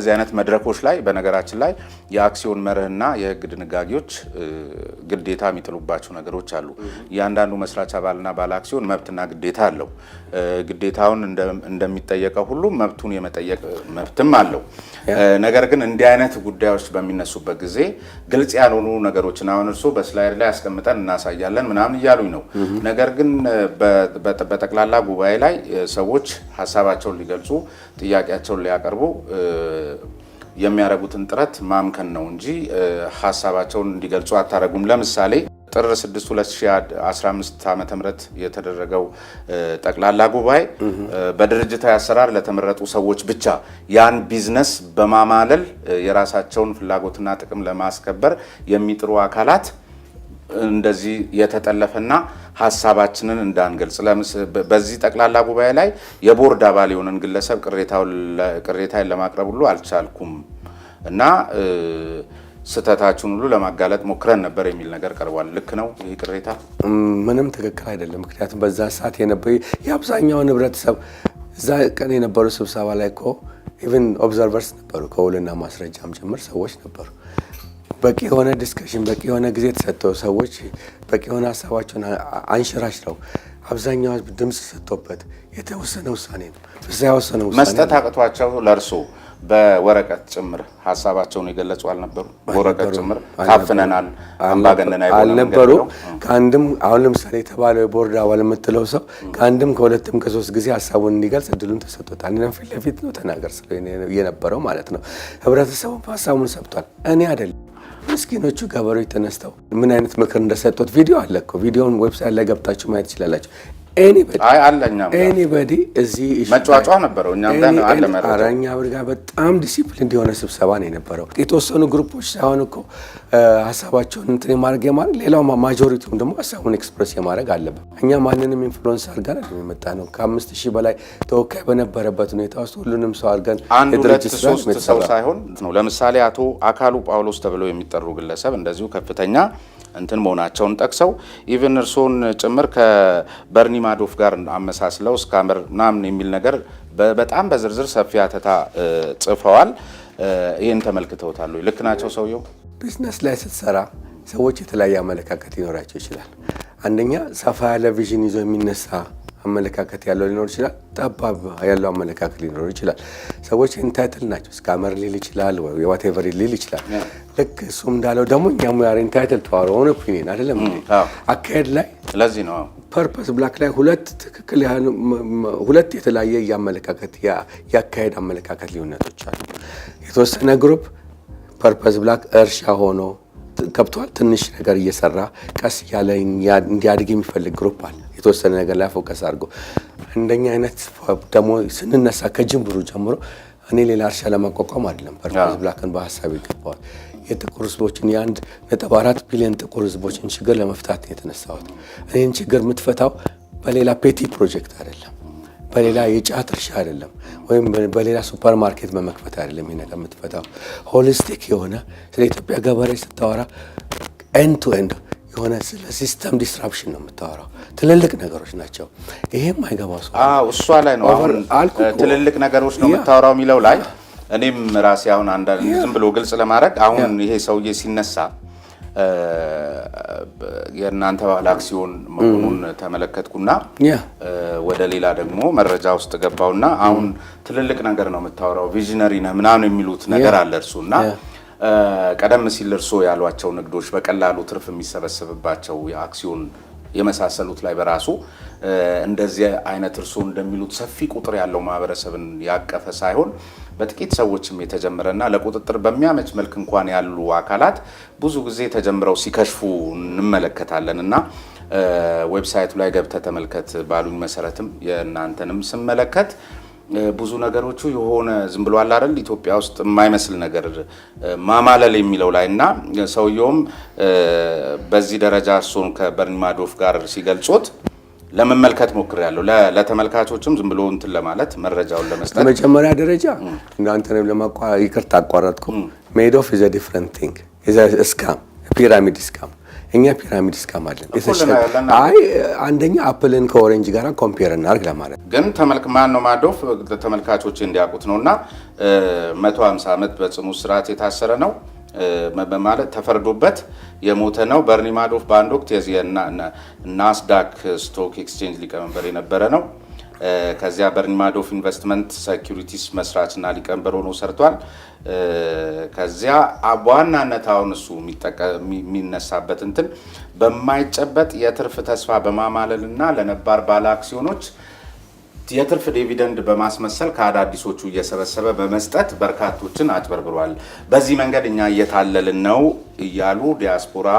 እንደዚህ አይነት መድረኮች ላይ በነገራችን ላይ የአክሲዮን መርህና የህግ ድንጋጌዎች ግዴታ የሚጥሉባቸው ነገሮች አሉ። እያንዳንዱ መስራች አባልና ባለ አክሲዮን መብትና ግዴታ አለው። ግዴታውን እንደሚጠየቀው ሁሉ መብቱን የመጠየቅ መብትም አለው። ነገር ግን እንዲህ አይነት ጉዳዮች በሚነሱበት ጊዜ ግልጽ ያልሆኑ ነገሮችን አሁን እርሶ በስላይድ ላይ አስቀምጠን እናሳያለን ምናምን እያሉኝ ነው። ነገር ግን በጠቅላላ ጉባኤ ላይ ሰዎች ሀሳባቸውን ሊገልጹ ጥያቄያቸውን ሊያቀርቡ የሚያደርጉትን ጥረት ማምከን ነው እንጂ ሀሳባቸውን እንዲገልጹ አታረጉም። ለምሳሌ ጥር 6 2015 ዓ.ም የተደረገው ጠቅላላ ጉባኤ በድርጅታዊ አሰራር ለተመረጡ ሰዎች ብቻ ያን ቢዝነስ በማማለል የራሳቸውን ፍላጎትና ጥቅም ለማስከበር የሚጥሩ አካላት እንደዚህ የተጠለፈና ሐሳባችንን እንዳንገልጽ በዚህ ጠቅላላ ጉባኤ ላይ የቦርድ አባል የሆነን ግለሰብ ቅሬታን ለማቅረብ ሁሉ አልቻልኩም እና ስተታችሁን ሁሉ ለማጋለጥ ሞክረን ነበር የሚል ነገር ቀርቧል። ልክ ነው ይህ ቅሬታ? ምንም ትክክል አይደለም። ምክንያቱም በዛ ሰዓት የነበረው የአብዛኛው ህብረተሰብ እዛ ቀን የነበሩ ስብሰባ ላይ እኮ ኢቭን ኦብዘርቨርስ ነበሩ፣ ከውልና ማስረጃም ጭምር ሰዎች ነበሩ። በቂ የሆነ ዲስከሽን በቂ የሆነ ጊዜ ተሰጥተው ሰዎች በቂ የሆነ ሀሳባቸውን አንሸራሽረው አብዛኛው ህዝብ ድምጽ ሰጥቶበት የተወሰነ ውሳኔ ነው። ፍስሐ የወሰነ ውሳኔ መስጠት አቅቷቸው ለእርሶ በወረቀት ጭምር ሀሳባቸውን የገለጹ አልነበሩ? በወረቀት ጭምር ካፍነናል አምባገነናዊ አልነበሩ? ከአንድም አሁን ለምሳሌ የተባለው የቦርድ አባል የምትለው ሰው ከአንድም ከሁለትም ከሶስት ጊዜ ሀሳቡን እንዲገልጽ እድሉን ተሰጥቶታል። እኔም ፊት ለፊት ነው ተናገር የነበረው ማለት ነው። ህብረተሰቡ ሀሳቡን ሰጥቷል። እኔ አይደለም ምስኪኖቹ ገበሬዎች ተነስተው ምን አይነት ምክር እንደሰጡት ቪዲዮ አለ እኮ። ቪዲዮውን ዌብሳይት ላይ ገብታችሁ ማየት ትችላላችሁ። ኤኒባዲ እዚህ መጫጫ ነበረው። እኛም ጋር አለ መረጃ። አራኛ ብርጋ በጣም ዲሲፕሊን የሆነ ስብሰባ ነው የነበረው። የተወሰኑ ግሩፖች ሳይሆን እኮ ሀሳባቸውን እንትን የማድረግ ሌላው ማጆሪቲውም ደግሞ ሀሳቡን ኤክስፕረስ የማድረግ አለበት። እኛ ማንንም ኢንፍሉዌንስ አድርገን የመጣ ነው። ከ5000 በላይ ተወካይ በነበረበት ሁኔታ ውስጥ ሁሉንም ሰው አድርገን የድርጅት ሰው ሳይሆን ነው። ለምሳሌ አቶ አካሉ ጳውሎስ ተብለው የሚጠሩ ግለሰብ እንደዚሁ ከፍተኛ እንትን መሆናቸውን ጠቅሰው ኢቭን እርሶን ጭምር ከበርኒ ማዶፍ ጋር አመሳስለው ስካመር ምናምን የሚል ነገር በጣም በዝርዝር ሰፊ አተታ ጽፈዋል። ይሄን ተመልክተውታል? ልክ ናቸው ሰውየው? ቢዝነስ ላይ ስትሰራ ሰዎች የተለያየ አመለካከት ሊኖራቸው ይችላል። አንደኛ ሰፋ ያለ ቪዥን ይዞ የሚነሳ አመለካከት ያለው ሊኖር ይችላል። ጠባብ ያለው አመለካከት ሊኖር ይችላል። ሰዎች ኢንታይትል ናቸው። ስካመር ሊል ይችላል ወይ ዋትኤቨር ሊል ይችላል። ልክ እሱም እንዳለው ደግሞ እኛም ያር ኢንታይትል ተዋሩ ሆነ ኦፒኒየን አይደለም እንዴ? አካሄድ ላይ ለዚህ ነው ፐርፐስ ብላክ ላይ ሁለት የተለያየ ያመለካከት ያካሄድ አመለካከት ሊሆነቶች አሉ። የተወሰነ ግሩፕ ፐርፐስ ብላክ እርሻ ሆኖ ከብቷል። ትንሽ ነገር እየሰራ ቀስ ያለ እንዲያድግ የሚፈልግ ግሩፕ አለ። የተወሰነ ነገር ላይ ፎከስ አድርጎ እንደኛ አይነት ደግሞ ስንነሳ ከጅምሩ ጀምሮ እኔ ሌላ እርሻ ለማቋቋም አይደለም ፐርፐስ ብላክን በሐሳብ ይገባዋል። የጥቁር ህዝቦችን የ1.4 ቢሊዮን ጥቁር ህዝቦችን ችግር ለመፍታት ነው የተነሳሁት። እኔን ችግር የምትፈታው በሌላ ፔቲ ፕሮጀክት አይደለም፣ በሌላ የጫት እርሻ አይደለም፣ ወይም በሌላ ሱፐር ማርኬት በመክፈት አይደለም። ይሄ ነገር የምትፈታው ሆሊስቲክ የሆነ ስለ ኢትዮጵያ ገበሬ ስታወራ ኤንድ ቱ ኤንድ የሆነ ስለ ሲስተም ዲስራፕሽን ነው የምታወራው። ትልልቅ ነገሮች ናቸው። ይሄም አይገባው ሰው እሷ ላይ ነው አሁን ትልልቅ ነገሮች ነው የምታወራው የሚለው ላይ እኔም ራሴ አሁን አንዳንድ ዝም ብሎ ግልጽ ለማድረግ አሁን ይሄ ሰውዬ ሲነሳ የእናንተ ባለ አክሲዮን መሆኑን ተመለከትኩና ወደ ሌላ ደግሞ መረጃ ውስጥ ገባውና አሁን ትልልቅ ነገር ነው የምታወራው ቪዥነሪ ነህ ምናምን የሚሉት ነገር አለ እርሱና ቀደም ሲል እርሶ ያሏቸው ንግዶች በቀላሉ ትርፍ የሚሰበሰብባቸው የአክሲዮን የመሳሰሉት ላይ በራሱ እንደዚህ አይነት እርሶ እንደሚሉት ሰፊ ቁጥር ያለው ማህበረሰብን ያቀፈ ሳይሆን በጥቂት ሰዎችም የተጀመረና ለቁጥጥር በሚያመች መልክ እንኳን ያሉ አካላት ብዙ ጊዜ ተጀምረው ሲከሽፉ እንመለከታለንና ዌብሳይቱ ላይ ገብተህ ተመልከት ባሉኝ መሰረትም የእናንተንም ስመለከት ብዙ ነገሮቹ የሆነ ዝም ብሎ አለ አይደል ኢትዮጵያ ውስጥ የማይመስል ነገር ማማለል የሚለው ላይና ሰውየውም በዚህ ደረጃ እርሶን ከበርኒ ማዶፍ ጋር ሲገልጹት ለመመልከት ሞክሬያለሁ። ለተመልካቾችም ዝም ብሎ እንትን ለማለት መረጃውን ለመስጠት በመጀመሪያ ደረጃ እናንተንም ይቅርታ አቋረጥኩ። ሜዶፍ is a different thing is a scam, a pyramid scam. እኛ ፒራሚድ ስካም አለን። አይ አንደኛ አፕልን ከኦሬንጅ ጋር ኮምፔር እናርግ ለማለት ግን ማን ነው ማዶፍ ተመልካቾች እንዲያውቁት ነውና 150 ዓመት በጽኑ እስራት የታሰረ ነው በማለት ተፈርዶበት የሞተ ነው። በርኒ ማዶፍ በአንድ ወቅት ናስዳክ ስቶክ ኤክስቼንጅ ሊቀመንበር የነበረ ነው። ከዚያ በርኒ ማዶፍ ኢንቨስትመንት ሴኩሪቲስ መስራችና ሊቀመንበር ሆኖ ሰርቷል። ከዚያ በዋናነት አሁን እሱ የሚነሳበት እንትን በማይጨበጥ የትርፍ ተስፋ በማማለልና ለነባር ባለ አክሲዮኖች የትርፍ ዲቪደንድ በማስመሰል ከአዳዲሶቹ እየሰበሰበ በመስጠት በርካቶችን አጭበርብሯል። በዚህ መንገድ እኛ እየታለልን ነው እያሉ ዲያስፖራ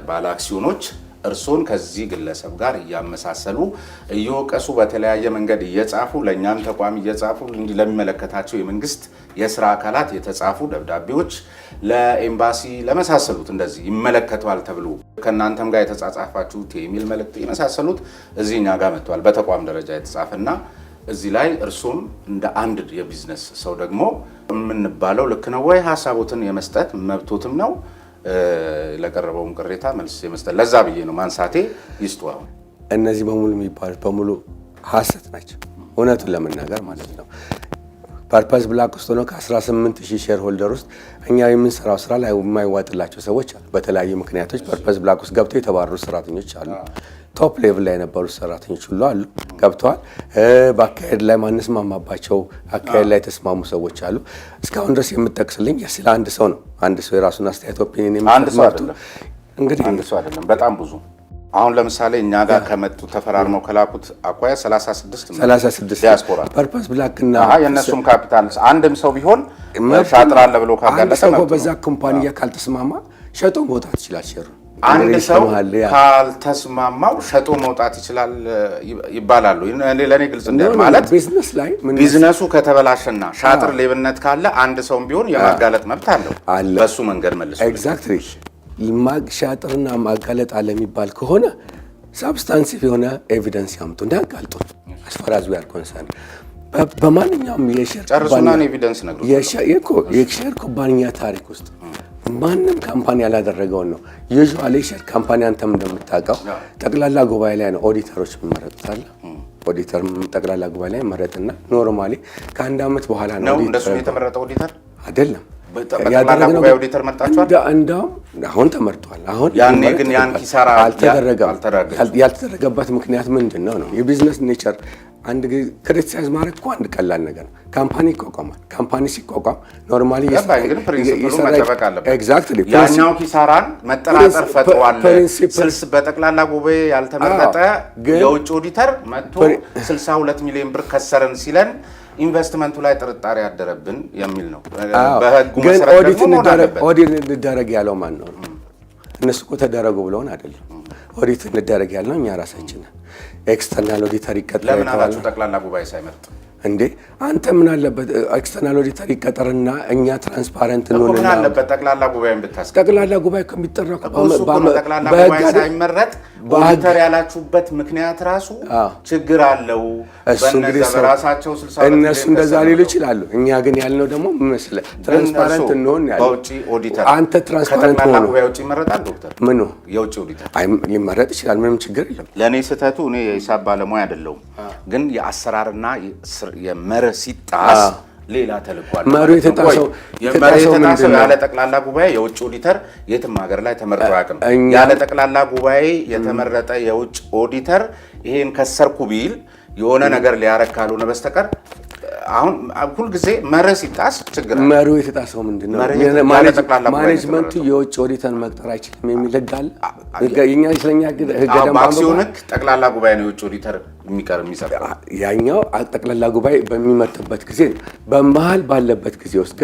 ባለ አክሲዮኖች እርሶን ከዚህ ግለሰብ ጋር እያመሳሰሉ እየወቀሱ በተለያየ መንገድ እየጻፉ ለእኛም ተቋም እየጻፉ እንዲህ ለሚመለከታቸው የመንግስት የስራ አካላት የተጻፉ ደብዳቤዎች ለኤምባሲ ለመሳሰሉት እንደዚህ ይመለከቷል ተብሎ ከእናንተም ጋር የተጻጻፋችሁት የሚል መልእክት የመሳሰሉት እዚህ እኛ ጋር መጥቷል። በተቋም ደረጃ የተጻፈና እዚህ ላይ እርሱም እንደ አንድ የቢዝነስ ሰው ደግሞ የምንባለው ልክ ነው ወይ ሀሳቦትን የመስጠት መብቶትም ነው ለቀረበውም ቅሬታ መልስ የመስጠት ለዛ ብዬ ነው ማንሳቴ ይስጡ። አሁን እነዚህ በሙሉ የሚባሉት በሙሉ ሐሰት ናቸው፣ እውነቱን ለመናገር ማለት ነው። ፐርፐስ ብላክ ውስጥ ነው ከ18000 ሼር ሆልደር ውስጥ እኛ የምንሰራው ስራ ላይ የማይዋጥላቸው ሰዎች አሉ። በተለያዩ ምክንያቶች ፐርፐስ ብላክ ውስጥ ገብተው የተባረሩ ሰራተኞች አሉ። ቶፕ ሌቭል ላይ የነበሩ ሰራተኞች ሁሉ አሉ ገብተዋል። በአካሄድ ላይ ማንስማማባቸው አካሄድ ላይ የተስማሙ ሰዎች አሉ። እስካሁን ድረስ የምጠቅስልኝ ስለ አንድ ሰው ነው። አንድ ሰው የራሱን አስተያየት ኦፒኒየን የሚሰጥ እንግዲህ አንድ ሰው አይደለም፣ በጣም ብዙ። አሁን ለምሳሌ እኛ ጋር ከመጡ ተፈራርመው ከላኩት አኳያ 36 ዲያስፖራ ፐርፐስ ብላክ እና የነሱም ካፒታል አንድም ሰው ቢሆን ሻጥር አለ ብሎ ካጋለጠ ነው። በዛ ኩባንያ ካልተስማማ ሸጦ መውጣት ይችላል ሼሩ። አንድ ሰው ካልተስማማው ሸጦ መውጣት ይችላል ይባላሉ። ለኔ ግልጽ እንደ ማለት ቢዝነስ ላይ ቢዝነሱ ከተበላሸና ሻጥር ሌብነት ካለ አንድ ሰውም ቢሆን የማጋለጥ መብት አለው። በሱ መንገድ መልሶ ኤግዛክትሊ ሻጥርና ማጋለጥ አለ የሚባል ከሆነ ሳብስታንሲቭ የሆነ ኤቪደንስ ያምጡ እንዳጋልጡ አስፈራዙ ያርኮንሰን በማንኛውም የሼር ጨርሱና ኤቪደንስ ነግሩ የሼር ኩባንያ ታሪክ ውስጥ ማንም ካምፓኒ ያላደረገውን ነው። ዩዥዋሊ ሼር ካምፓኒ አንተም እንደምታውቀው ጠቅላላ ጉባኤ ላይ ነው ኦዲተሮች የሚመረጡት አለ። ኦዲተር ጠቅላላ ጉባኤ ላይ መረጥና ኖርማሊ ከአንድ ዓመት በኋላ ነው እንደሱ የተመረጠው ኦዲተር አይደለም። ጠቅላላ ጉባኤ ኦዲተር መርጣችኋል? እንደውም አሁን ተመርጧል። አሁን ያኔ ግን ያን ኪሳራ ያልተደረገበት ምክንያት ምንድን ነው? የቢዝነስ ኔቸር አንድ ክሪቲሳይዝ ማድረግ እኮ አንድ ቀላል ነገር ነው። ካምፓኒ ይቋቋማል። ካምፓኒ ሲቋቋም ኖርማሊ ኤግዛክትሊ ያኛው ኪሳራን መጠራጠር ፈጥሯል። በጠቅላላ ጉባኤ ያልተመረጠ የውጭ ኦዲተር መጥቶ 62 ሚሊዮን ብር ከሰረን ሲለን ኢንቨስትመንቱ ላይ ጥርጣሬ ያደረብን የሚል ነው። በህጉ መሰረት ኦዲት እንደረግ ያለው ማን ነው? እነሱ እኮ ተደረጉ ብለውን አይደለም። ኦዲት እንደረግ ያለው እኛ ራሳችን ኤክስተርናል ኦዲተር ይቀጥላል። ለምን አላችሁ ጠቅላላ ጉባኤ ሳይመርጥ እንዴ? አንተ ምን አለበት ኤክስተርናል ኦዲተር ይቀጠርና እኛ ትራንስፓረንት እንሆንና ምን አለበት ጠቅላላ ጉባኤን ብታስቀር? ጠቅላላ ጉባኤ ከሚጠራው ጠቅላላ ጉባኤ ሳይመረጥ ኦዲተር ያላችሁበት ምክንያት ራሱ ችግር አለው። በራሳቸው 60 እነሱ እንደዛ ሊሉ ይችላሉ። እኛ ግን ያልነው ደግሞ ምን መሰለህ ትራንስፓረንት እንሆን ያለው። በውጪ ኦዲተር አንተ ትራንስፓረንት ጠቅላላ ጉባኤ ውጪ ይመረጣል ዶክተር? ምኑ የውጪ ኦዲተር ሊመረጥ ይችላል። ምንም ችግር የለም። ለኔ ስህተቱ እኔ የሂሳብ ባለሙያ አይደለሁም፣ ግን የአሰራርና የመርህ ሲጣስ ሌላ ተልቋል። መሪው የተጣሰው ያለ ጠቅላላ ጉባኤ የውጭ ኦዲተር የትም ሀገር ላይ ተመርጦ አያውቅም። ያለ ጠቅላላ ጉባኤ የተመረጠ የውጭ ኦዲተር ይሄን ከሰርኩ ቢል የሆነ ነገር ሊያረግ ካልሆነ በስተቀር አሁን ሁልጊዜ መርህ ሲጣስ ችግር አለ። መሪው የተጣሰው ምንድነው? ማኔጅመንቱ የውጭ ኦዲተር መቅጠር አይችልም የሚል ህግ አለ። የኛ ስለኛ ህግ ደንብ አክሲዮን ህግ ጠቅላላ ጉባኤ ነው የውጭ ኦዲተር የሚጸድቀው። ያኛው ጠቅላላ ጉባኤ በሚመርጥበት ጊዜ ነው። በመሀል ባለበት ጊዜ ውስጥ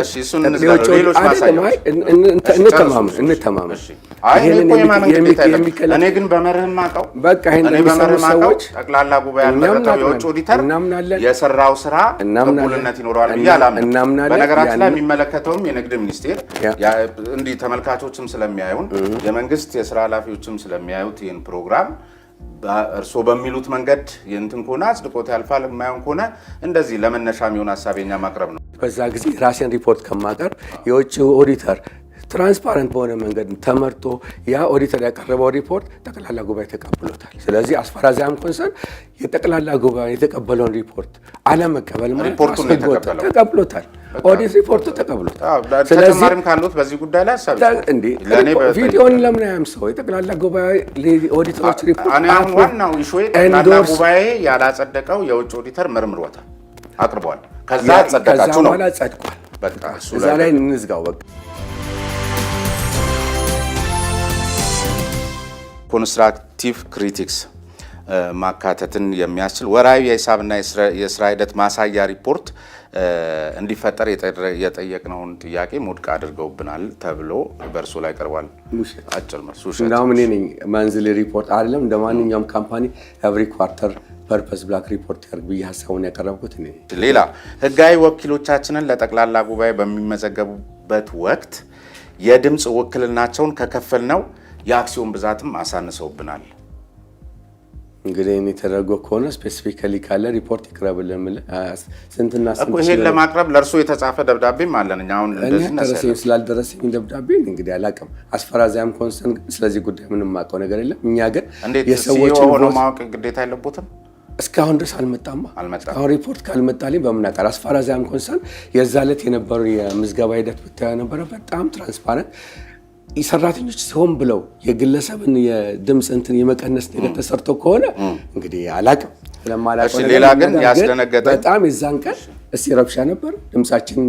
እንተማመን። እኔ ግን በመርህ የማውቀው በቃ ይሄን የሚሰሩ ሰዎች ጠቅላላ ጉባኤ ያልመረጠው የውጭ ኦዲተር የሰራው ስራ እኩልነት ይኖረዋል ብዬ አላምንም። በነገራችን ላይ የሚመለከተውም የንግድ ሚኒስቴር እንዲህ ተመልካቾችም ስለሚያዩን የመንግስት የስራ ኃላፊዎችም ስለሚያዩት ይህን ፕሮግራም እርስዎ በሚሉት መንገድ የእንትን ከሆነ አጽድቆት ያልፋል፣ የማይሆን ከሆነ እንደዚህ ለመነሻ የሚሆን ሀሳቤኛ ማቅረብ ነው። በዛ ጊዜ ራሴን ሪፖርት ከማቀርብ የውጭ ኦዲተር ትራንስፓረንት በሆነ መንገድ ተመርጦ ያ ኦዲተር ያቀረበው ሪፖርት ጠቅላላ ጉባኤ ተቀብሎታል። ስለዚህ አስፈራዚያም ኮንሰርን የጠቅላላ ጉባኤ የተቀበለውን ሪፖርት አለመቀበል ማለት ተቀብሎታል። ኦዲት ሪፖርቱ ተቀብሎታል። ስለዚህ ተጨማሪም ካሉት በዚህ ጉዳይ ላይ ሐሳብ ቪዲዮን ለምን አያምሰው የጠቅላላ ጉባኤ ኦዲተሮች ሪፖርት እኔ አሁን ዋናው ኢሹ ጠቅላላ ጉባኤ ያላጸደቀው የውጭ ኦዲተር መርምሮታል አቅርቧል። ከዛ ጸደቃችሁ ነው ጸድቋል። በቃ እዛ ላይ እንዝጋው በቃ። ኮንስትራክቲቭ ክሪቲክስ ማካተትን የሚያስችል ወራዊ የሂሳብና የስራ ሂደት ማሳያ ሪፖርት እንዲፈጠር የጠየቅነውን ጥያቄ ውድቅ አድርገውብናል ተብሎ በእርሱ ላይ ቀርቧል። አጭር መልስ ውሸት። እንደውም እኔ ነኝ ማንዝሊ ሪፖርት አይደለም እንደ ማንኛውም ካምፓኒ ኤቭሪ ኳርተር ፐርፐስ ብላክ ሪፖርት ያርግ ብዬ ሀሳቡን ያቀረብኩት እኔ። ሌላ ህጋዊ ወኪሎቻችንን ለጠቅላላ ጉባኤ በሚመዘገቡበት ወቅት የድምፅ ውክልናቸውን ከከፈልነው የአክሲዮን ብዛትም አሳንሰውብናል። እንግዲህ እኔ ተደርጎ ከሆነ ስፔሲፊካሊ ካለ ሪፖርት ይቅረብልን። ስንትና እኮ ይሄን ለማቅረብ ለእርሱ የተጻፈ ደብዳቤም አለን። እኛ አሁን እንደዚህ ነው ስላልደረሰኝ ደብዳቤ እንግዲህ አላውቅም። አስፈራዚያም ኮንሰርን ስለዚህ ጉዳይ ምንም የማውቀው ነገር የለም። እኛ ግን የሰዎችን ሆኖ ማወቅ ግዴታ የለበትም። እስካሁን ድረስ አልመጣማ። አሁን ሪፖርት ካልመጣልኝ በምን አውቃለሁ? አስፈራዚያም ኮንሰርን የዛ ዕለት የነበረው የምዝገባ ሂደት ብታየው ነበረ በጣም ትራንስፓረንት ሰራተኞች ሆን ብለው የግለሰብን የድምፅ እንትን የመቀነስ ነገር ተሰርቶ ከሆነ እንግዲህ አላውቅም። ስለማላውቀው ሌላ ግን ያስደነገጠ በጣም የዛን ቀን እስቲ ረብሻ ነበር። ድምፃችን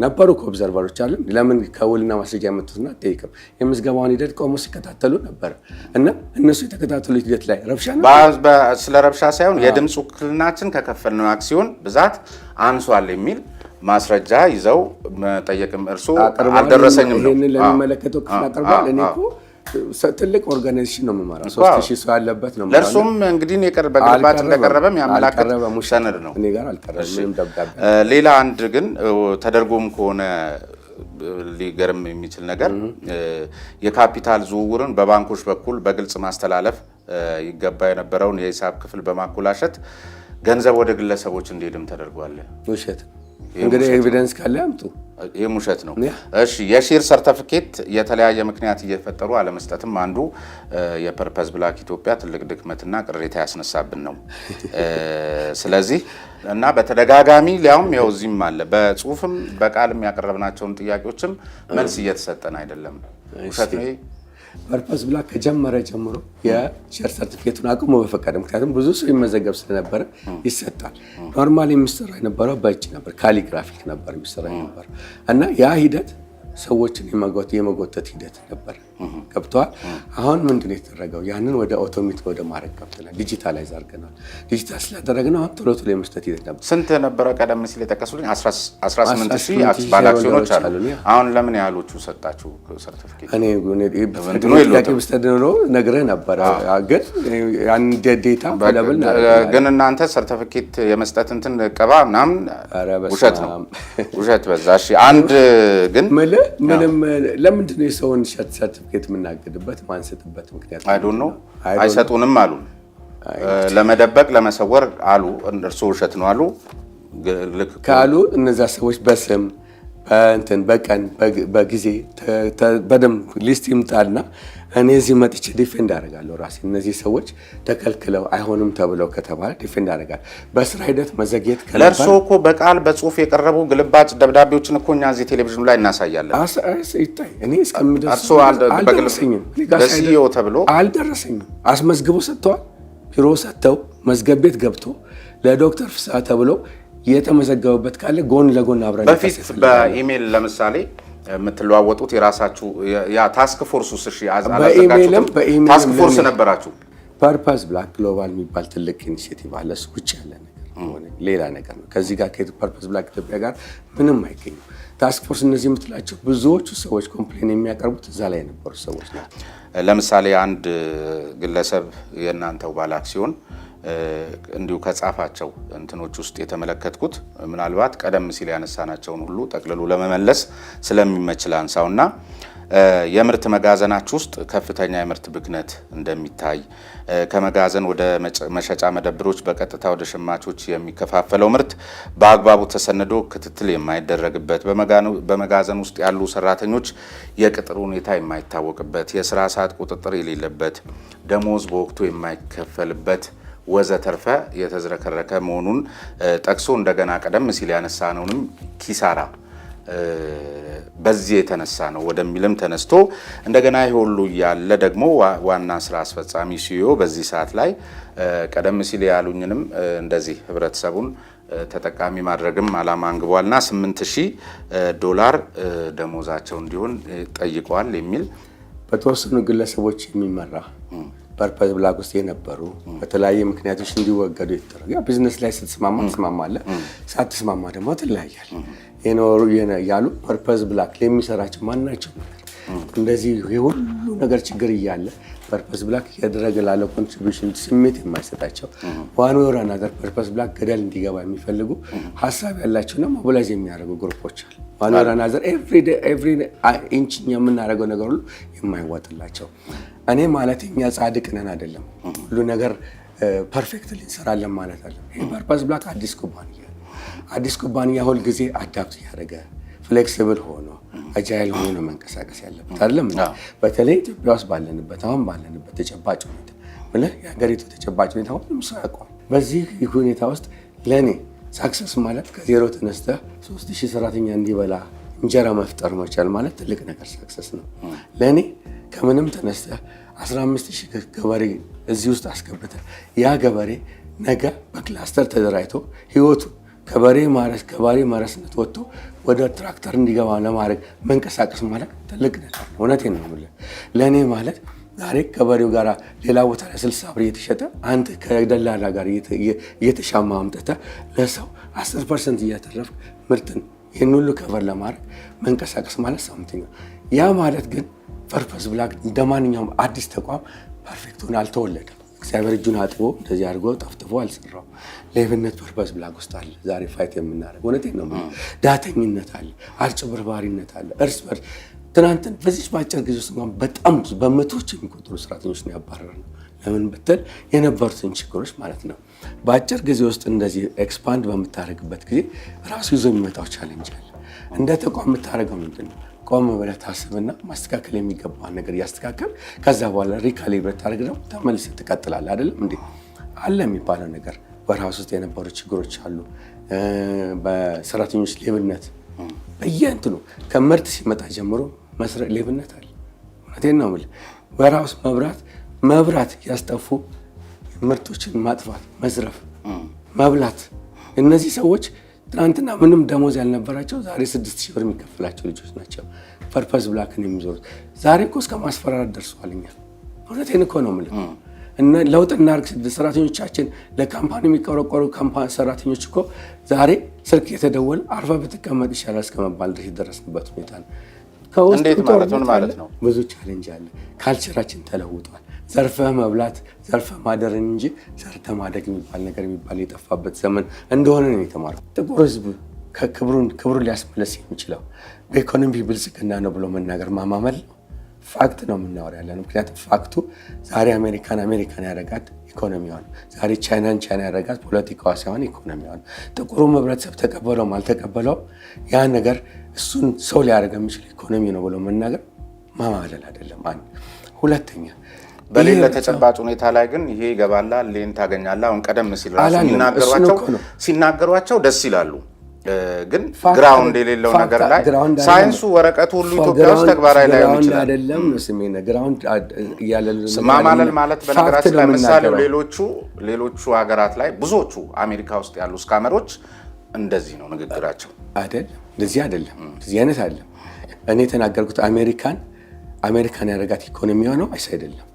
ነበሩ እኮ ኦብዘርቨሮች አሉ። ለምን ከውልና ማስረጃ ያመጡትና አትጠይቅም? የምዝገባውን ሂደት ቆሞ ሲከታተሉ ነበር እና እነሱ የተከታተሉት ሂደት ላይ ረብሻ ነበር። ስለ ረብሻ ሳይሆን የድምፅ ውክልናችን ከከፈልነው አክሲዮን ብዛት አንሷል የሚል ማስረጃ ይዘው መጠየቅም እርሱ አልደረሰኝም ነው። ይሄንን ለሚመለከተው ክፍል አቅርቧል። እኔ እኮ ትልቅ ኦርጋናይዜሽን ነው የምመራው። 3000 ሰው ያለበት ነው። ለእርሱም እንግዲህ በግልባጭ እንደቀረበም ያመላከተ ሰነድ ነው። እኔ ጋር አልቀረበም ምንም ደብዳቤ። ሌላ አንድ ግን ተደርጎም ከሆነ ሊገርም የሚችል ነገር የካፒታል ዝውውርን በባንኮች በኩል በግልጽ ማስተላለፍ ይገባ የነበረውን የሂሳብ ክፍል በማኮላሸት ገንዘብ ወደ ግለሰቦች እንዲሄድም ተደርጓል። ውሸት እንግዲህ ኤቪደንስ ካለ አምጡ። ይሄም ውሸት ነው። እሺ የሼር ሰርተፊኬት የተለያየ ምክንያት እየፈጠሩ አለመስጠትም አንዱ የፐርፐስ ብላክ ኢትዮጵያ ትልቅ ድክመትና ቅሬታ ያስነሳብን ነው። ስለዚህ እና በተደጋጋሚ ሊያውም ያው እዚህም አለ በጽሁፍም በቃልም ያቀረብናቸውን ጥያቄዎችም መልስ እየተሰጠን አይደለም። ውሸት ነው። ፐርፐስ ብላክ ከጀመረ ጀምሮ የሼር ሰርቲፊኬቱን አቁሞ በፈቀደ ምክንያቱም ብዙ ሰው ይመዘገብ ስለነበረ ይሰጣል። ኖርማል የሚሰራ የነበረው በእጅ ነበር፣ ካሊግራፊክ ነበር የሚሰራ ነበር እና ያ ሂደት ሰዎችን የመጎተት ሂደት ነበር። ገብተዋል። አሁን ምንድነው የተደረገው? ያንን ወደ ኦቶሜት ወደ ማድረግ ገብተናል። ዲጂታላይዝ አድርገናል። ዲጂታል ስላደረግን አሁን ቶሎ ቶሎ የመስጠት ሂደት ነበር። ስንት ነበረ ቀደም ሲል የጠቀሱልኝ? 18000 ባለ አክሲዮኖች አሉ። አሁን ለምን ያህሎቹ ሰጣችሁ ሰርቲፊኬት? እኔ ጥያቄ ብስተድ ነው ነግረህ ነበረ። ግን ያን ዴታ ባለብል ግን እናንተ ሰርቲፊኬት የመስጠት እንትን ቀባ ምናምን ውሸት ነው። ውሸት በዛ። እሺ አንድ ግን ምንም ለምንድን ነው የሰውን ሰርቲፊኬት የምናገድበት ማንሰጥበት ምክንያት? አይ ዶንት ኖ አይሰጡንም አሉ። ለመደበቅ ለመሰወር አሉ። እርሱ ውሸት ነው አሉ። ልክ ካሉ እነዛ ሰዎች በስም በእንትን በቀን በጊዜ በደንብ ሊስት ይምጣልና እኔ እዚህ መጥቼ ዲፌንድ አደርጋለሁ ራሴ። እነዚህ ሰዎች ተከልክለው አይሆንም ተብለው ከተባለ ዲፌንድ አደርጋለሁ። በስራ ሂደት መዘግየት ከነበር ለእርሶ እኮ በቃል በጽሁፍ የቀረቡ ግልባጭ ደብዳቤዎችን እኮ እኛ እዚህ ቴሌቪዥኑ ላይ እናሳያለን። ይታይ እኔ እስከምደርስ አልደረሰኝም። በሲኢኦ ተብሎ አልደረሰኝም። አስመዝግቦ ሰጥተዋል። ቢሮ ሰጥተው መዝገብ ቤት ገብቶ ለዶክተር ፍስሐ ተብሎ የተመዘገበበት ካለ ጎን ለጎን አብረን በፊት በኢሜል ለምሳሌ የምትለዋወጡት የራሳችሁ ያ ታስክ ፎርስ ውስጥ በኢሜልም ታስክ ፎርስ ነበራችሁ። ፐርፐስ ብላክ ግሎባል የሚባል ትልቅ ኢኒሼቲቭ አለ። እሱ ውጭ ያለ ነገር ሌላ ነገር ነው። ከዚህ ጋር ከፐርፐስ ብላክ ኢትዮጵያ ጋር ምንም አይገኝም። ታስክ ፎርስ እነዚህ የምትላቸው ብዙዎቹ ሰዎች ኮምፕሌን የሚያቀርቡት እዛ ላይ የነበሩ ሰዎች ናቸው። ለምሳሌ አንድ ግለሰብ የእናንተው ባለ አክሲዮን እንዲሁ ከጻፋቸው እንትኖች ውስጥ የተመለከትኩት ምናልባት ቀደም ሲል ያነሳናቸውን ሁሉ ጠቅልሉ ለመመለስ ስለሚመችል አንሳውና የምርት መጋዘናችሁ ውስጥ ከፍተኛ የምርት ብክነት እንደሚታይ፣ ከመጋዘን ወደ መሸጫ መደብሮች በቀጥታ ወደ ሸማቾች የሚከፋፈለው ምርት በአግባቡ ተሰንዶ ክትትል የማይደረግበት፣ በመጋዘን ውስጥ ያሉ ሰራተኞች የቅጥር ሁኔታ የማይታወቅበት፣ የስራ ሰዓት ቁጥጥር የሌለበት፣ ደሞዝ በወቅቱ የማይከፈልበት ወዘተርፈ የተዝረከረከ መሆኑን ጠቅሶ እንደገና ቀደም ሲል ያነሳነውንም ኪሳራ በዚህ የተነሳ ነው ወደሚልም ተነስቶ እንደገና ይሄ ሁሉ ያለ ደግሞ ዋና ስራ አስፈጻሚ ሲዮ በዚህ ሰዓት ላይ ቀደም ሲል ያሉኝንም እንደዚህ ህብረተሰቡን ተጠቃሚ ማድረግም አላማ አንግቧልና $8000 ደሞዛቸው እንዲሆን ጠይቀዋል የሚል በተወሰኑ ግለሰቦች የሚመራ ፐርፐዝ ብላክ ውስጥ የነበሩ በተለያየ ምክንያቶች እንዲወገዱ የተደረገ ያ ቢዝነስ ላይ ስትስማማ ትስማማለህ፣ ሳትስማማ ደግሞ ትለያያል የኖሩ ያሉ ፐርፐዝ ብላክ ለሚሰራቸው ማናቸው እንደዚህ የሁሉ ነገር ችግር እያለ ፐርፐዝ ብላክ ያደረገ ላለው ኮንትሪቢዩሽን ስሜት የማይሰጣቸው ዋን ወራ ነገር ፐርፐዝ ብላክ ገደል እንዲገባ የሚፈልጉ ሀሳብ ያላቸውና ሞቢላይዝ የሚያደርጉ ግሩፖች አሉ። ዋን ወራ ናዘር ኤቭሪ ኢንች የምናደርገው ነገር ሁሉ የማይዋጥላቸው እኔ ማለት እኛ ጻድቅ ነን አይደለም፣ ሁሉ ነገር ፐርፌክትሊ እንሰራለን ማለት አይደለም። ይሄ ፐርፐዝ ብላክ አዲስ ኩባንያ ሁል ጊዜ አዳፕት ያደረገ ፍሌክሲብል ሆኖ አጃይል ሆኖ መንቀሳቀስ ያለበት አይደለም። በተለይ ኢትዮጵያ ውስጥ ባለንበት ተጨባጭ ሁኔታ ማለት የሀገሪቱ ተጨባጭ ሁኔታ ሁሉም ሰው ያውቀዋል። በዚህ ሁኔታ ውስጥ ለኔ ሳክሰስ ማለት ከዜሮ ተነስተህ 3000 ሰራተኛ እንዲበላ እንጀራ መፍጠር መቻል ማለት ትልቅ ነገር ሳክሰስ ነው። ለኔ ከምንም ተነስተህ 15000 ገበሬ እዚህ ውስጥ አስገብተህ ያ ገበሬ ነገ በክላስተር ተደራጅቶ ህይወቱ ከበሬ ማረስነት ወጥቶ ወደ ትራክተር እንዲገባ ለማድረግ መንቀሳቀስ ማለት ትልቅ ነገር ነው። እውነቴን ነው የምልህ። ለእኔ ማለት ዛሬ ከበሬው ጋር ሌላ ቦታ ላይ 60 ብር እየተሸጠ አንተ ከደላላ ጋር እየተሻማ አምጥተህ ለሰው 10% እያተረፍክ ምርትን ይህን ሁሉ ከበር ለማድረግ መንቀሳቀስ ማለት ሳምንት ነው። ያ ማለት ግን ፐርፐዝ ብላክ እንደማንኛውም አዲስ ተቋም ፐርፌክት ሆኖ አልተወለደም። እግዚአብሔር እጁን አጥቦ እንደዚህ አድርጎ ጠፍጥፎ አልሰራው። ሌብነት ፐርፐዝ ብላክ ውስጥ አለ። ዛሬ ፋይት የምናደርገው እውነቴን ነው። ዳተኝነት አለ፣ አጭበርባሪነት አለ፣ እርስ በርስ ትናንትን በዚች በአጭር ጊዜ ውስጥ በጣም ብዙ በመቶዎች የሚቆጠሩ ሰራተኞች ነው ያባረርነው። ለምን ብትል የነበሩትን ችግሮች ማለት ነው። በአጭር ጊዜ ውስጥ እንደዚህ ኤክስፓንድ በምታደርግበት ጊዜ ራሱ ይዞ የሚመጣው ቻሌንጅ አለ። እንደ ተቋም የምታደርገው ምንድን ነው? ቆም ብለህ ታስብና ማስተካከል የሚገባውን ነገር እያስተካከል ከዛ በኋላ ሪካሊብሬት ታደርግ ደግሞ ተመልሰህ ትቀጥላለህ። አይደለም እንዴ? አለ የሚባለው ነገር በራሱ ውስጥ የነበሩ ችግሮች አሉ። በሰራተኞች ሌብነት በየእንትኑ ከምርት ሲመጣ ጀምሮ መስረቅ ሌብነት አለ። እውነቴን ነው የምልህ። በራሱ መብራት ያስጠፉ ምርቶችን ማጥፋት፣ መዝረፍ፣ መብላት እነዚህ ሰዎች ትናንትና ምንም ደሞዝ ያልነበራቸው ዛሬ 6000 ብር የሚከፈላቸው ልጆች ናቸው። ፐርፐዝ ብላክን የሚዞሩት ዛሬ እኮ እስከ ማስፈራራት ደርሰዋል። እኛ እውነቴን እኮ ነው የምልህ። እና ለውጥ እናድርግ ሰራተኞቻችን ለካምፓኒ የሚቆረቆሩ ሰራተኞች እኮ ዛሬ ስልክ የተደወለ አርፈህ ብትቀመጥ ይሻላል እስከመባል ድረስ የደረስንበት ሁኔታ ነው። እንዴት ማለት ነው? ብዙ ቻሌንጅ አለ። ካልቸራችን ተለውጧል። ዘርፈህ መብላት ዘርፈህ ማደርን እንጂ ሰርተህ ማደግ የሚባል ነገር የጠፋበት ዘመን እንደሆነ ነው የተማርኩት። ጥቁር ሕዝብ ክብሩን ሊያስመለስ የሚችለው በኢኮኖሚ ብልጽግና ነው ብሎ መናገር ማማመል ነው። ፋክት ነው የምናወራ ያለ ነው። ምክንያቱም ፋክቱ ዛሬ አሜሪካን ያደረጋት ኢኮኖሚዋ ነው። ዛሬ ቻይና ያደረጋት ፖለቲካዋ ሳይሆን ኢኮኖሚዋ ነው። ጥቁሩ ህብረተሰብ ተቀበለውም አልተቀበለውም ያ ነገር እሱን ሰው ሊያደርግ የሚችል ኢኮኖሚ ነው ብሎ መናገር ማማለል አይደለም። አንድ ሁለተኛ በሌላ ተጨባጭ ሁኔታ ላይ ግን ይሄ ይገባላል ሌን ታገኛለህ። አሁን ቀደም ሲል ራሱ ሲናገሯቸው ደስ ይላሉ። ግን ግራውንድ የሌለው ነገር ላይ ሳይንሱ ወረቀቱ ሁሉ ኢትዮጵያ ውስጥ ተግባራዊ ላይ ይችላል አይደለም። ስሜነ ግራውንድ ያለለ ማማለል ማለት በነገራችን ላይ ምሳሌ ሌሎቹ ሀገራት ላይ ብዙዎቹ አሜሪካ ውስጥ ያሉ ስካመሮች እንደዚህ ነው ንግግራቸው አይደል? እንደዚህ አይደለም። እንደዚህ አይነት አይደለም። እኔ የተናገርኩት አሜሪካን ያደረጋት ኢኮኖሚዋ ነው አይደለም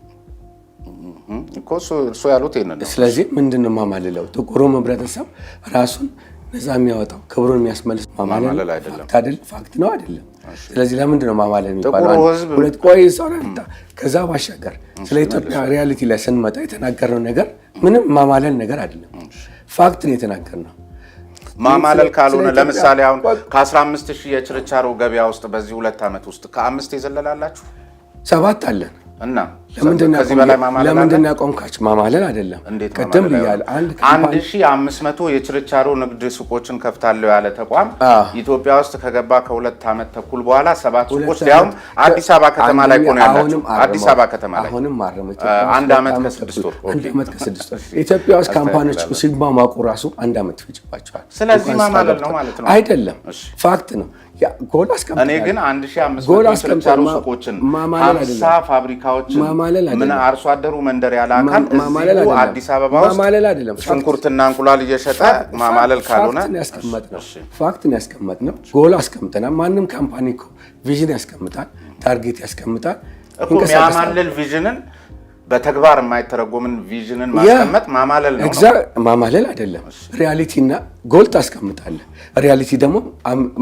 እኮ እሱ ያሉት ይሄንን ነው። ስለዚህ ምንድነው ማማለለው? ጥቁሩ ህብረተሰብ ራሱን ነፃ የሚያወጣው ክብሩን የሚያስመልስ ማማለል አይደለም። ፋክት ነው አይደለም። ስለዚህ ለምንድን ነው ማማለል የሚባለው? ሁለት ቆይ ሰውንታ ከዛ ባሻገር ስለ ኢትዮጵያ ሪያሊቲ ላይ ስንመጣ የተናገርነው ነገር ምንም ማማለል ነገር አይደለም። ፋክት ነው የተናገርነው። ማማለል ካልሆነ ለምሳሌ አሁን ከ15000 የችርቻሮ ገበያ ውስጥ በዚህ 2 ዓመት ውስጥ ከ5 የዘለላላችሁ 7 አለን እና ለምንድን ነው ያቆምካችሁ? ማማለል አይደለም። ቅድም ብያለሁ። 1500 የችርቻሮ ንግድ ሱቆችን ከፍታለሁ ያለ ተቋም ኢትዮጵያ ውስጥ ከገባ ከ2 ዓመት ተኩል በኋላ 7 ሱቆች ሊያውም አዲስ አበባ ከተማ ላይ ሆነ ያላችሁ። አዲስ አበባ ከተማ ላይ አሁንም ማረመች 1 ዓመት ከ6 ወር 1 ዓመት ከ6 ወር ኢትዮጵያ ውስጥ ካምፓኒዎች ሲማማቁ ራሱ 1 ዓመት ይፈጅባቸዋል። ስለዚህ ማማለል ነው ማለት ነው አይደለም፣ ፋክት ነው። ጎል አስቀምጠናል። እኔ ግን 1500 የችርቻሮ ሱቆችን 50 ፋብሪካዎችን ምን አርሶ አደሩ መንደር ያለ አካል እዚሁ አዲስ አበባ ውስጥ ሽንኩርትና እንቁላል እየሸጠ ማማለል ካልሆነ ፋክትን ያስቀመጥነው ጎል አስቀምጠናል። ማንም ካምፓኒ እኮ ቪዥን ያስቀምጣል፣ ታርጌት ያስቀምጣል። እኮ የሚያማልል ቪዥንን በተግባር የማይተረጎምን ቪዥንን ማስቀመጥ ማማለል ነው። ማማለል አይደለም። ሪያሊቲና ጎል ታስቀምጣለህ። ሪያሊቲ ደግሞ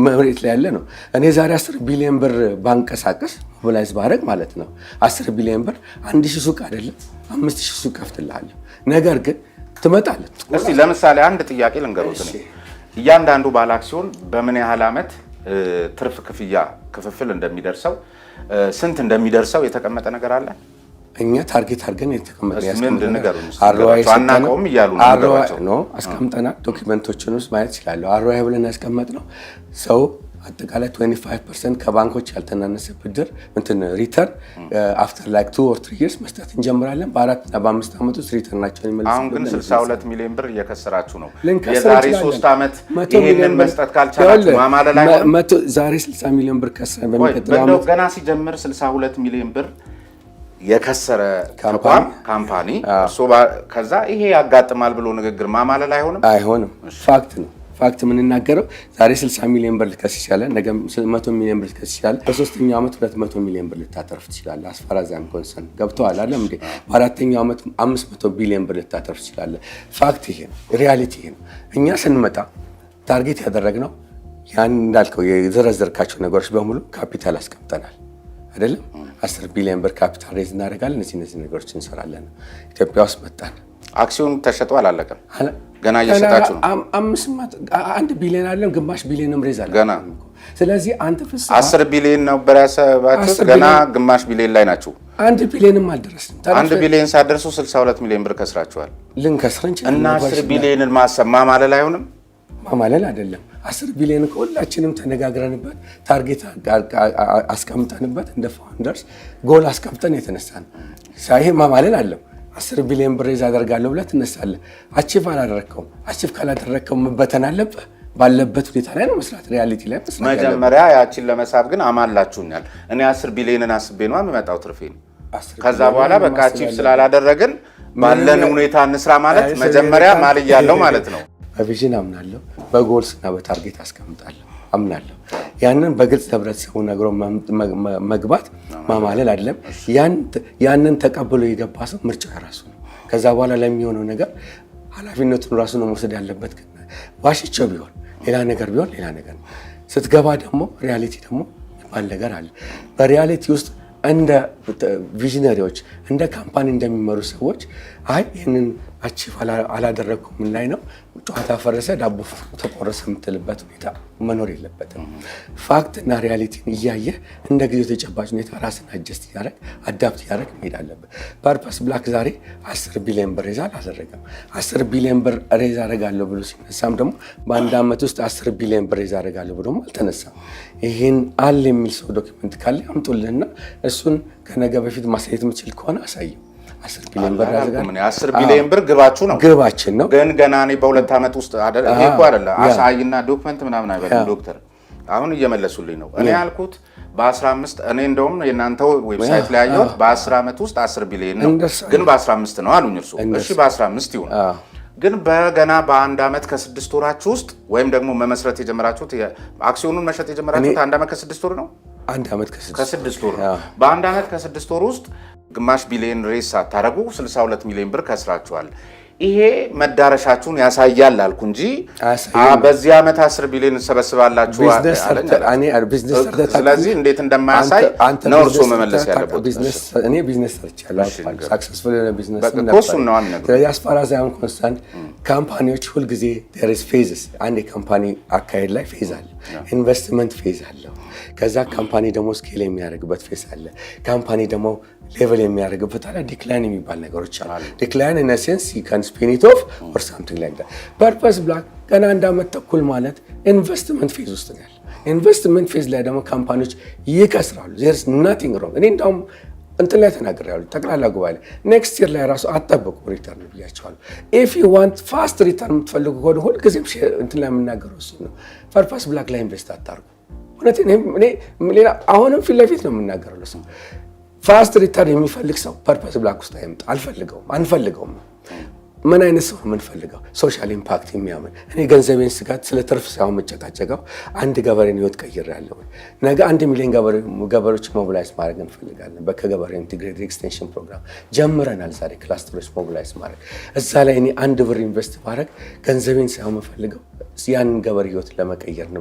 መሬት ላይ ያለ ነው። እኔ ዛሬ 10 ቢሊዮን ብር ባንቀሳቀስ ሞቢላይዝ ባረግ ማለት ነው 10 ቢሊዮን ብር 1000 ሱቅ አይደለም 5000 ሱቅ ከፍትልሃለሁ። ነገር ግን ትመጣለህ። እስቲ ለምሳሌ አንድ ጥያቄ ልንገሩት። እያንዳንዱ ባለ አክሲዮን በምን ያህል ዓመት ትርፍ ክፍፍል እንደሚደርሰው ስንት እንደሚደርሰው የተቀመጠ ነገር አለ? እኛ ታርጌት አድርገን የተቀመጠ አናውቀውም እያሉ ነው አስቀምጠናል። ዶክመንቶችን ውስጥ ማየት ይችላለሁ። አርዋይ ብለን ያስቀመጥነው ሰው አጠቃላይ 25% ከባንኮች ያልተናነሰ ብድር ሪተርን አፍተር ላይክ 2 or 3 years መስጠት እንጀምራለን። በ4 እና በ5 ዓመት ውስጥ ሪተርናቸውን ይመልሳሉ። አሁን ግን 62 ሚሊዮን ብር እየከሰራችሁ ነው። የዛሬ 3 ዓመት ይሄንን መስጠት ካልቻላችሁ ማማለል አይሆንም። ዛሬ 60 ሚሊዮን ብር ከሰረ በሚቀጥለው ዓመት ገና ሲጀምር 62 ሚሊዮን ብር የከሰረ ተቋም ካምፓኒ ከዛ ይሄ ያጋጥማል ብሎ ንግግር ማማለል አይሆንም። ፋክት ነው። ፋክት የምንናገረው ዛሬ 60 ሚሊዮን ብር ልትከስ ይችላል፣ ነገ 100 ሚሊዮን ብር ልትከስ ይችላል። በሶስተኛው ዓመት 200 ሚሊዮን ብር ልታተርፍ ትችላለህ። አስፈራዛም ኮንሰርን ገብተዋል አይደል እንዴ? በአራተኛው ዓመት 500 ቢሊዮን ብር ልታተርፍ ትችላለህ። ፋክት ይሄ ነው። ሪያሊቲ ይሄ ነው። እኛ ስንመጣ ታርጌት ያደረግነው ያን እንዳልከው የዘረዘርካቸው ነገሮች በሙሉ ካፒታል አስቀምጠናል አይደለም? 10 ቢሊዮን ብር ካፒታል ሬዝ እናደርጋለን። እነዚህ ነገሮች እንሰራለን። ኢትዮጵያ ውስጥ መጣን። አክሲዮኑ ተሸጦ አላለቀም፣ ገና እየሸጣችሁ ነው። 1 ቢሊዮን አለን፣ ግማሽ ቢሊዮንም ሬዝ አለን ገና። ስለዚህ አንተ 10 ቢሊዮን ነበር ያሰባችሁት፣ ገና ግማሽ ቢሊዮን ላይ ናችሁ። 1 ቢሊዮንም አልደረስንም። 1 ቢሊዮን ሳትደርሱ 62 ሚሊዮን ብር ከስራችኋል። ልንከስር እንችላለን እና 10 ቢሊዮንን ማሰብ ማማለል አይሆንም። ማማለል አይደለም። 10 ቢሊዮን ሁላችንም ተነጋግረንበት ታርጌት አስቀምጠንበት እንደ ፋውንደርስ ጎል አስቀምጠን የተነሳን ሳይሄ ማማለል አለም 10 ቢሊዮን ብር አደርጋለሁ ብለህ ትነሳለህ። አቺቭ አላደረከውም። አቺቭ ካላደረከው መበተን አለብህ። ባለበት ሁኔታ ላይ ነው መስራት፣ ሪያሊቲ ላይ መስራት። መጀመሪያ ያቺን ለመሳብ ግን አማላችሁኛል። እኔ 10 ቢሊዮንን አስቤ ነው የምመጣው ትርፌን። ከዛ በኋላ በቃ አቺቭ ስላላደረግን ባለን ሁኔታ እንስራ ማለት መጀመሪያ ማልያለው ማለት ነው። በቪዥን አምናለሁ፣ በጎልስና በታርጌት አስቀምጣለሁ አምናለሁ። ያንን በግልጽ ህብረተሰቡ ነግሮ መግባት ማማለል አይደለም። ያንን ተቀብሎ የገባ ሰው ምርጫው የራሱ ነው። ከዛ በኋላ ለሚሆነው ነገር ኃላፊነቱን ራሱ ነው መውሰድ ያለበት። ዋሽቸው ቢሆን ሌላ ነገር ቢሆን ሌላ ነገር ነው። ስትገባ ደግሞ ሪያሊቲ ደግሞ የሚባል ነገር አለ። በሪያሊቲ ውስጥ እንደ ቪዥነሪዎች እንደ ካምፓኒ እንደሚመሩ ሰዎች ይህንን አቺቭ አላደረግኩም ምን ላይ ነው ጨዋታ ፈረሰ ዳቦ ተቆረሰ የምትልበት ሁኔታ መኖር የለበትም። ፋክት እና ሪያሊቲን እያየህ እንደ ጊዜው ተጨባጭ ሁኔታ ራስን አጀስት እያደረግ አዳፕት እያደረግ መሄድ አለበት። ፐርፐስ ብላክ ዛሬ 10 ቢሊዮን ብር ሬዝ አላደረገም። 10 ቢሊዮን ብር ሬዝ አደርጋለሁ ብሎ ሲነሳም ደግሞ በአንድ ዓመት ውስጥ 10 ቢሊዮን ብር ሬዝ አደርጋለሁ ብሎም አልተነሳም። ይህን አለ የሚል ሰው ዶክመንት ካለ አምጡልህና እሱን ከነገ በፊት ማሳየት የምችል ከሆነ አሳየው። 10 ቢሊዮን ብር አዘጋጅ 10 ቢሊዮን ብር ግባችሁ ነው፣ ግባችን ነው። ግን ገና እኔ በ2 ዓመት ውስጥ ይሄ እኮ አይደለ አሳይና ዶክመንት ምናምን አይበልም። ዶክተር አሁን እየመለሱልኝ ነው። እኔ ያልኩት በ15 እኔ እንደውም የእናንተው ዌብሳይት ላይ ያየሁት በ10 ዓመት ውስጥ 10 ቢሊዮን ነው፣ ግን በ15 ነው አሉኝ እርሱ። እሺ በ15 ይሁን፣ ግን በገና በአንድ ዓመት ከ6 ወራችሁ ውስጥ ወይም ደግሞ መመስረት የጀመራችሁት አክሲዮኑን መሸጥ የጀመራችሁት 1 ዓመት ከ6 ወር ነው። 1 ዓመት ከ6 ወር በአንድ ዓመት ከ6 ወር ውስጥ ግማሽ ቢሊዮን ሬስ ሳታረጉ 62 ሚሊዮን ብር ከስራችኋል። ይሄ መዳረሻችሁን ያሳያል አልኩ እንጂ በዚህ ዓመት 10 ቢሊዮን ሰበስባላችሁ ቢዝነስ ስለዚህ እንዴት እንደማያሳይ ነው እርሶ መመለስ ያለበት። እኔ ቢዝነስ ሰርቻለሁ ሳክሰስፉል የሆነ ቢዝነስ ነው። በኮርሱ ነው አንነ ስለዚህ አስፋራዛም ኮንስታንት ካምፓኒዎች ሁሉ ጊዜ there is phases አንድ ካምፓኒ አካሄድ ላይ ፌዝ አለ። ኢንቨስትመንት ፌዝ አለ። ከዛ ካምፓኒ ደግሞ ስኬል የሚያደርግበት ፌዝ አለ። ካምፓኒ ደግሞ ሌቨል የሚያደርግበት አለ። ዲክላይን የሚባል ነገሮች አሉ። ዲክላይን in a sense you can spin it off or something like that. ፐርፐስ ብላክ ገና አንድ ዓመት ተኩል ማለት ኢንቨስትመንት ፌዝ ውስጥ ነው ያለው። ኢንቨስትመንት ፌዝ ላይ ደግሞ ካምፓኒዎች ይከስራሉ። there is nothing wrong። እኔ እንደውም እንትን ላይ ተናግሬያለሁ ጠቅላላ ጉባኤ ላይ ኔክስት ይር ላይ ራሱ አጠብቁ ሪተርን ብያቸዋለሁ። ኢፍ ዩ ዋንት ፋስት ሪተርን የምትፈልጉ ከሆነ ሁልጊዜም እንትን ላይ የምናገረው እሱ ነው። ፐርፐስ ብላክ ላይ ኢንቨስት አታርጉ። እኔ ሌላ አሁንም ፊት ለፊት ነው የምናገረው ለሰው ፋስት ሪተርን የሚፈልግ ሰው ፐርፐስ ብላክ ውስጥ አይምጣ። አንፈልገውም። ምን አይነት ሰው ነው የምንፈልገው? ሶሻል ኢምፓክት የሚያምን እኔ ገንዘቤን ስጋት ስለ ትርፍ ሳይሆን መጨቃጨቀው አንድ ገበሬን ህይወት ቀይሬያለሁ። ነገ 1 ሚሊዮን ገበሬዎች ሞቢላይዝ ማድረግ እንፈልጋለን። በከገበሬ ኢንቲግሬትድ ኤክስቴንሽን ፕሮግራም ጀምረናል። ዛሬ ክላስተሮች ሞቢላይዝ ማድረግ እዛ ላይ እኔ 1 ብር ኢንቨስት ማድረግ ገንዘቤን ሳይሆን የምፈልገው ያንን ገበሬ ህይወት ለመቀየር ነው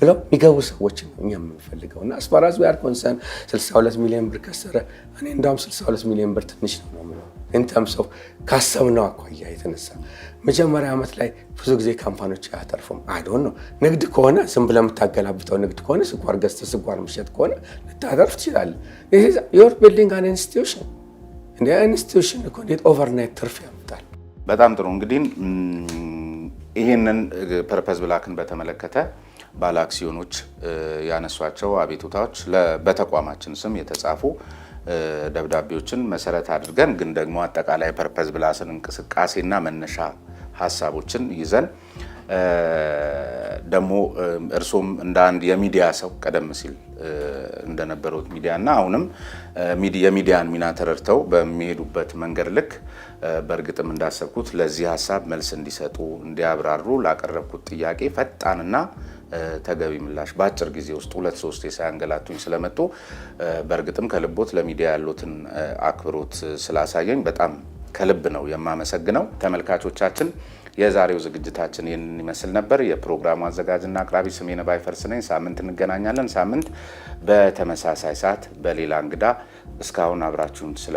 ብለው የሚገቡ ሰዎች ነው እኛ የምንፈልገው። እና አስፋራዝ ዊ አር ኮንሰርን 62 ሚሊዮን ብር ከሰረ እኔ እንዳውም 62 ሚሊዮን ብር ትንሽ ነው የምለው ኢንተርምስ ኦፍ ካሰብነው አኳያ የተነሳ መጀመሪያ ዓመት ላይ ብዙ ጊዜ ካምፓኒዎች አያተርፉም። አይዶን ነው ንግድ ከሆነ ዝም ብለህ የምታገላብጠው ንግድ ከሆነ ስኳር ገዝተህ ስኳር ምሸጥ ከሆነ ልታተርፍ ትችላለህ። ዩር ቢልዲንግ አን ኢንስቲትዩሽን እንደ ኢንስቲትዩሽን እኮ እንዴት ኦቨርናይት ትርፍ ያመጣል? በጣም ጥሩ። እንግዲህ ይህንን ፐርፐስ ብላክን በተመለከተ ባለ አክሲዮኖች ያነሷቸው አቤቱታዎች በተቋማችን ስም የተጻፉ ደብዳቤዎችን መሰረት አድርገን ግን ደግሞ አጠቃላይ ፐርፐስ ብላክን እንቅስቃሴና መነሻ ሀሳቦችን ይዘን ደግሞ እርሶም እንደ አንድ የሚዲያ ሰው ቀደም ሲል እንደነበሩት ሚዲያና አሁንም የሚዲያን ሚና ተረድተው በሚሄዱበት መንገድ ልክ በእርግጥም እንዳሰብኩት ለዚህ ሀሳብ መልስ እንዲሰጡ እንዲያብራሩ ላቀረብኩት ጥያቄ ፈጣንና ተገቢ ምላሽ በአጭር ጊዜ ውስጥ 2-3 ሳያንገላቱኝ ስለመጡ በእርግጥም ከልቦት ለሚዲያ ያሉትን አክብሮት ስላሳየኝ በጣም ከልብ ነው የማመሰግነው። ተመልካቾቻችን የዛሬው ዝግጅታችን ይህንን ይመስል ነበር። የፕሮግራሙ አዘጋጅና አቅራቢ ስሜነ ባይፈርስ ነኝ። ሳምንት እንገናኛለን። ሳምንት በተመሳሳይ ሰዓት በሌላ እንግዳ። እስካሁን አብራችሁን ስለ